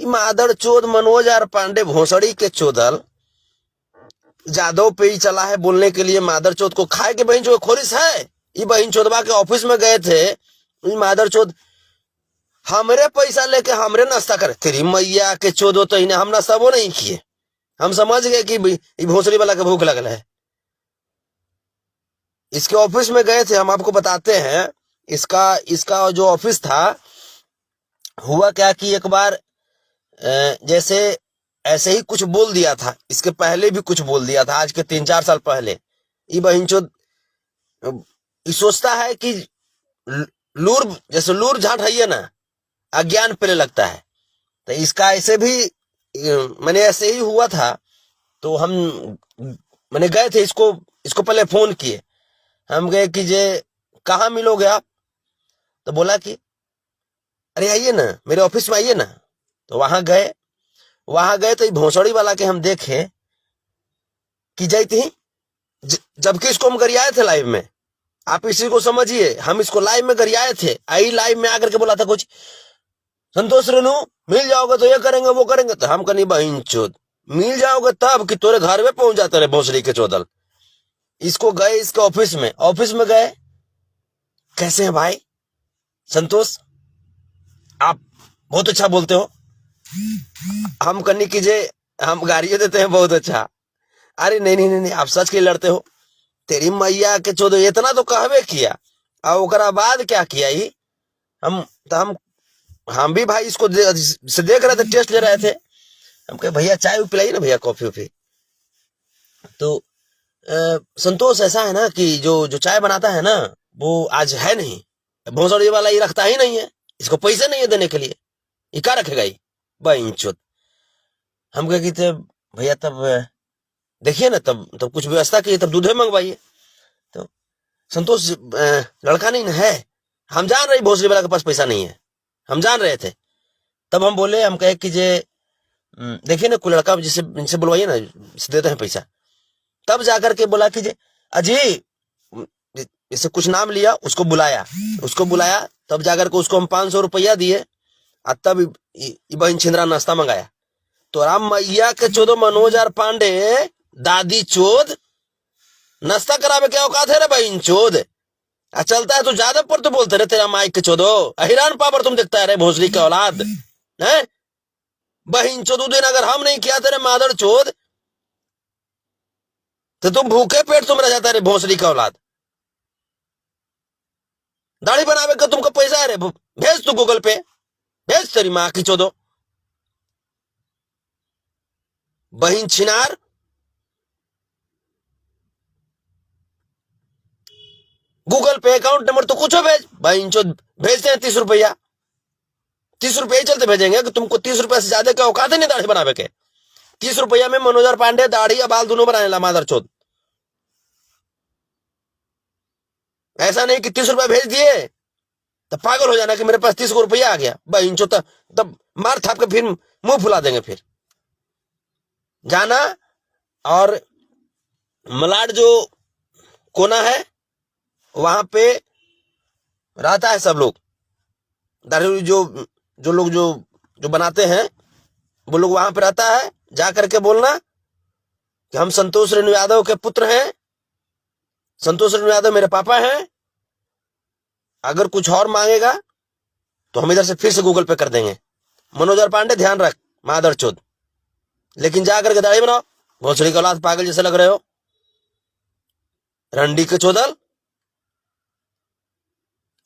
मादर चोद मनोज आर पांडे भोसड़ी के चोदल जादव पे ही चला है बोलने के लिए। मादर चोद को खाए के बहन चोद खोरिस है। ये बहन चोदवा के ऑफिस में गए थे, मादर चोद हमरे पैसा लेके हमरे नाश्ता करे। तेरी मैया के चोदो तो इन्हें हम नाश्ता वो नहीं किए। हम समझ गए कि भोसड़ी वाला के भूख लगल है। इसके ऑफिस में गए थे, हम आपको बताते हैं। इसका जो ऑफिस था, हुआ क्या कि एक बार जैसे ऐसे ही कुछ बोल दिया था। इसके पहले भी कुछ बोल दिया था, आज के 3-4 साल पहले। ये बहिंचोद सोचता है कि लूर जैसे लूर झाट है ना, अज्ञान पहले लगता है। तो इसका ऐसे भी मैंने ऐसे ही हुआ था। तो हम मैंने गए थे, इसको पहले फोन किए। हम गए कि जे कहाँ मिलोगे आप? तो बोला कि अरे आइए ना, मेरे ऑफिस में आइए ना। तो वहां गए तो भोसड़ी वाला के हम देखे कि जाती जबकि इसको हम गरियाए थे लाइव में। आप इसी को समझिए, हम इसको लाइव में गरियाए थे। आई लाइव में आकर के बोला था कुछ, संतोष रेणु मिल जाओगे तो ये करेंगे वो करेंगे। तो हम कहीं बहन चोद मिल जाओगे तब कि तोरे घर में पहुंच जाते रहे भोसड़ी के चोदल। इसको गए इसके ऑफिस में गए। कैसे हैं भाई संतोष, आप बहुत अच्छा बोलते हो। हम करनी कीजिए, हम गाड़ियां देते हैं बहुत अच्छा। अरे नहीं आप सच के लड़ते हो। तेरी मैया के चोदो इतना तो कहवे किया। और ओकरा बाद क्या किया ही, हम भी भाई इसको से देख रहे थे, टेस्ट ले रहे थे। हम कहे भैया चाय पिलाइए ना भैया, कॉफी वॉफी। तो संतोष ऐसा है ना कि जो चाय बनाता है ना, वो आज है नहीं। भोसड़ी वाला ये रखता ही नहीं है, इसको पैसे नहीं है देने के लिए। ये क्या रखेगा ये बहनचोद? हम कहे कि भैया तब देखिए ना, तब कुछ व्यवस्था कीजिए, तब दूध मंगवाइए। तो संतोष लड़का नहीं है, हम जान रहे भोसड़ी वाला के पास पैसा नहीं है, हम जान रहे थे। तब हम बोले, हम कहे कि जे देखिए ना कोई लड़का जिनसे बुलवाइए ना, जिसे देते हैं पैसा। तब जाकर के बोला कि जे अजी, इससे कुछ नाम लिया, उसको बुलाया। तब जाकर के उसको हम 500 रुपया दिए। और तब बहन छिंदरा नाश्ता मंगाया। तो राम मैया के चोदो मनोज आर पांडे दादी चोद नाश्ता करावे क्या औकात है रे बहन चोद? चलता है तो ज्यादा पर तो बोलते रहे तेरा माइक के चोदो। हिरान पावर तुम दिखता है रे भोसड़ी के औलाद है। बहन चोद दिन अगर हम नहीं किया तेरे मादर चोद, तो तुम भूखे पेट तुम रह जाता रे भोसड़ी का औलाद। दाढ़ी बनावे का तुमको पैसा है रे, भेज तू गूगल पे, भेज तेरी माँ की चोदो बहन छिनार। गूगल पे अकाउंट नंबर तो कुछ हो भेज, बहन चोद भेजते हैं 30 रुपया। 30 रुपये चलते भेजेंगे कि तुमको 30 रुपया से ज्यादा क्या औकात है नहीं दाढ़ी बनावे के। 30 रुपया में मनोज पांडे दाढ़ी या बाल दोनों बनाने ला मादर चोद। ऐसा नहीं कि 30 रुपया भेज दिए तो पागल हो जाना कि मेरे पास 30 रुपया आ गया। बहन चोद तब मार थाप के फिर मुंह फुला देंगे। फिर जाना और मलाड जो कोना है वहां पे रहता है सब लोग। दाढ़ी जो लोग जो बनाते हैं वो लोग वहां पे रहता है। जा करके बोलना कि हम संतोष रेणु यादव के पुत्र हैं, संतोष रेणु यादव मेरे पापा हैं। अगर कुछ और मांगेगा तो हम इधर से फिर से गूगल पे कर देंगे। मनोज पांडे ध्यान रख मादर चोद, लेकिन जा करके दाढ़ी बनाओ। भोसड़ी का औलाद पागल जैसे लग रहे हो, रंडी के चोदल।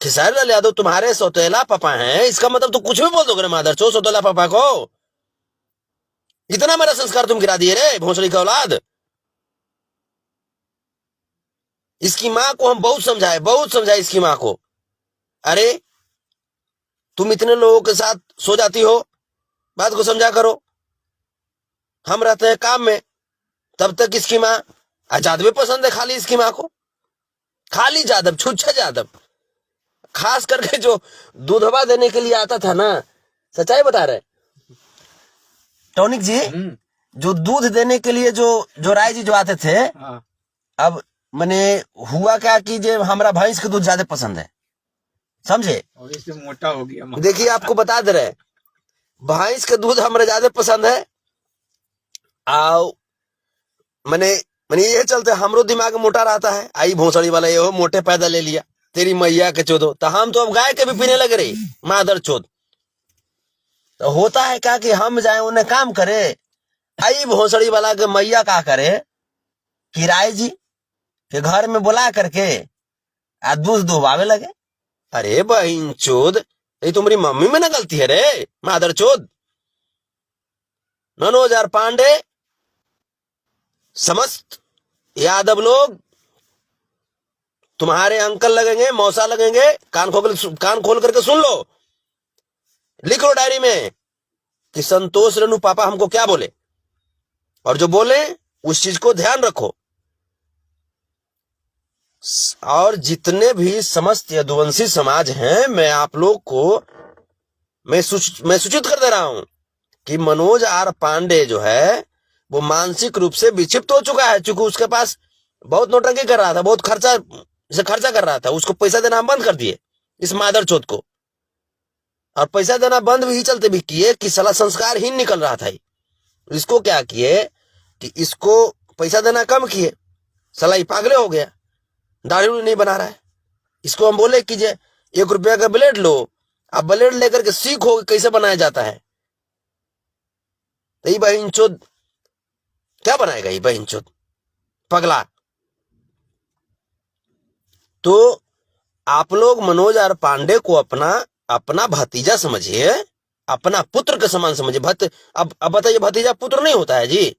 खेसारी लाल यादव तुम्हारे सौतेला पापा हैं, इसका मतलब तो कुछ भी बोल दोगे मादर चोद सौतेला पापा को। इतना मेरा संस्कार तुम गिरा दिए रे भोसड़ी का औलाद। इसकी मां को हम बहुत समझाए इसकी मां को। अरे तुम इतने लोगों के साथ सो जाती हो, बात को समझा करो। हम रहते हैं काम में, तब तक इसकी मां जादव पसंद है खाली इसकी मां को, खाली जादव, छुच्छा जादव। खास करके जो दूधवा देने के लिए आता था ना, सच्चाई बता रहे टॉनिक जी, जो दूध देने के लिए जो राय जी जो आते थे। अब मैंने हुआ क्या कि जे हमारा भैंस के दूध ज्यादा पसंद है, समझे, और इससे मोटा हो गया। देखिए आपको बता दे रहे, भैंस के दूध हमरा ज्यादा पसंद है। आओ मैंने ये चलते हमरो दिमाग मोटा रहता है। आई भोसड़ी वाला ये हो मोटे पैदा ले लिया, तेरी मैया के चोदो। तो हम तो अब गाय के भी पीने लगे रही, मादर चोद। तो होता है क्या कि हम जाए उन्हें काम करे, आई भोसड़ी वाला के मैया का करे किराए जी के घर में बुला करके आ दूध दुहवावे लगे। अरे बहन चोद, ये तुम्हारी मम्मी में ना गलती है रे मादर चोद। मनोज आर पांडे, समस्त यादव लोग तुम्हारे अंकल लगेंगे, मौसा लगेंगे, कान खोल करके सुन लो, लिख लो डायरी में कि संतोष रेणु पापा हमको क्या बोले, और जो बोले उस चीज को ध्यान रखो। और जितने भी समस्त यदुवंशी समाज हैं, मैं आप लोग को मैं सूचित कर दे रहा हूं कि मनोज आर पांडे जो है वो मानसिक रूप से विक्षिप्त हो चुका है। चूंकि उसके पास बहुत नोटंकी कर रहा था, बहुत खर्चा कर रहा था, उसको पैसा देना हम बंद कर दिए इस मादर चोद को। और पैसा देना बंद भी चलते भी किए कि साला संस्कारहीन निकल रहा था। इसको क्या किए कि इसको पैसा देना कम किए, साला ये पागले हो गया, दाढ़ी नहीं बना रहा है। इसको हम बोले कि 1 रुपया का ब्लेड लो, आप ब्लेड लेकर के सीखो कैसे बनाया जाता है। तो ये बहन चोद क्या बनाएगा, ये बहन चोद पगला। तो आप लोग मनोज आर पांडे को अपना भतीजा समझिए, अपना पुत्र के समान समझिए। अब बताइए, भतीजा पुत्र नहीं होता है जी?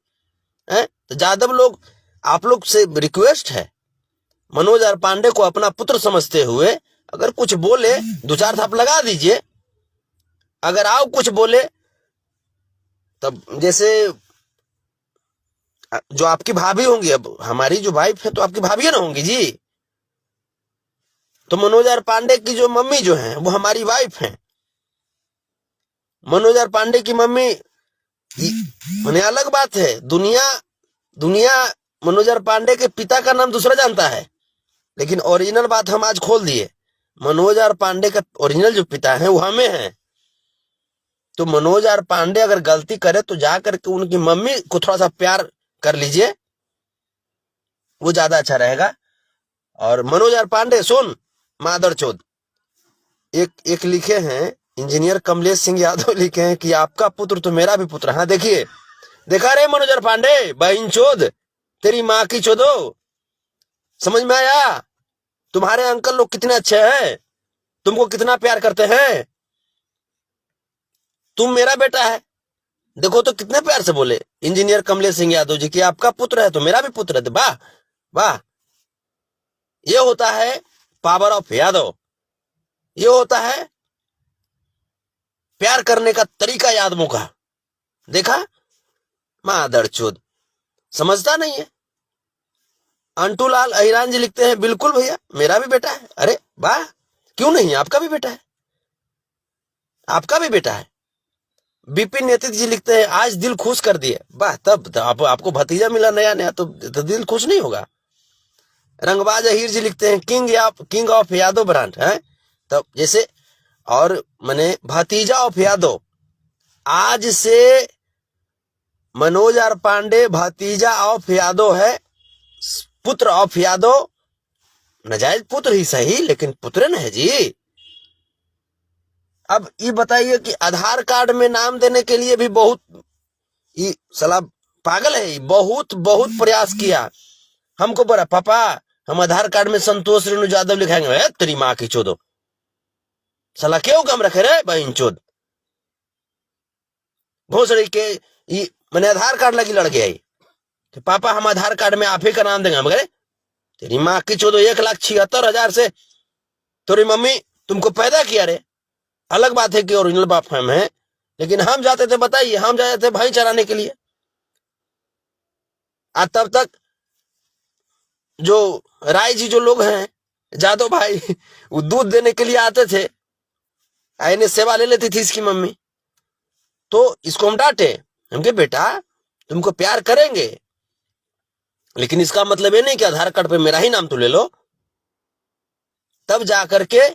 तो यादव लोग, आप लोग से रिक्वेस्ट है, मनोज आर पांडे को अपना पुत्र समझते हुए अगर कुछ बोले 2-4 थाप लगा दीजिए। अगर आओ कुछ बोले तब, जैसे जो आपकी भाभी होंगी, अब हमारी जो वाइफ है तो आपकी भाभी ना होंगी जी। तो मनोज आर पांडे की जो मम्मी जो है वो हमारी वाइफ है। मनोज आर पांडे की मम्मी उन्हें अलग बात है। दुनिया मनोज आर पांडे के पिता का नाम दूसरा जानता है, लेकिन ओरिजिनल बात हम आज खोल दिए। मनोज आर पांडे का ओरिजिनल जो पिता है वो हमें है। तो मनोज आर पांडे अगर गलती करे तो जाकर के उनकी मम्मी को थोड़ा सा प्यार कर लीजिए, वो ज्यादा अच्छा रहेगा। और मनोज आर पांडे सुन मादर चोद, एक लिखे हैं इंजीनियर कमलेश सिंह यादव, लिखे हैं कि आपका पुत्र तो मेरा भी पुत्र। हाँ देखिए, देखा रे मनोज आर पांडे, बहन चोद तेरी माँ की चोदो, समझ में आया? तुम्हारे अंकल लोग कितने अच्छे हैं, तुमको कितना प्यार करते हैं। तुम मेरा बेटा है, देखो तो कितने प्यार से बोले इंजीनियर कमलेश सिंह यादव जी कि आपका पुत्र है तो मेरा भी पुत्र है। वाह वाह, ये होता है पावर ऑफ यादव, ये होता है प्यार करने का तरीका यादवों का। देखा मादर चोद, समझता नहीं है। अंटूलाल अहिरान जी लिखते हैं, बिल्कुल भैया मेरा भी बेटा है। अरे वाह, क्यों नहीं, आपका भी बेटा है, आपका भी बेटा है। विपिन नेतृत्व जी लिखते हैं, आज दिल खुश कर दिए। वाह, तब तो आपको भतीजा मिला नया तो दिल खुश नहीं होगा। रंगबाज अहीर जी लिखते हैं, किंग ऑफ यादव ब्रांड है। तब जैसे, और मैंने भतीजा ऑफ यादव, आज से मनोज आर पांडे भतीजा ऑफ यादव है, पुत्र ऑफ यादव। नाजायज पुत्र ही सही, लेकिन पुत्र न है जी। अब ये बताइए कि आधार कार्ड में नाम देने के लिए भी बहुत, ये साला पागल है, बहुत प्रयास किया। हमको बोला पापा हम आधार कार्ड में संतोष रेणु यादव लिखाएंगे। तेरी माँ की चोदो, साला क्यों कम रखे रे बहन चोद भोसड़ी के। मैंने आधार कार्ड लगी लड़के आई कि पापा हम आधार कार्ड में आप ही का नाम देंगे। मगर तेरी माँ की चोदो, 1,76,000 से तेरी मम्मी तुमको पैदा किया रे। अलग बात है कि ओरिजिनल बाप हम है, लेकिन हम जाते थे, बताइए, हम जाते थे भाई चराने के लिए। आज तब तक जो राय जी जो लोग हैं जादव भाई, वो दूध देने के लिए आते थे, आईने सेवा ले लेती थी इसकी मम्मी। तो इसको हम डांटे, हमके बेटा तुमको प्यार करेंगे, लेकिन इसका मतलब ये नहीं कि आधार कार्ड पे मेरा ही नाम तो ले लो। तब जाकर के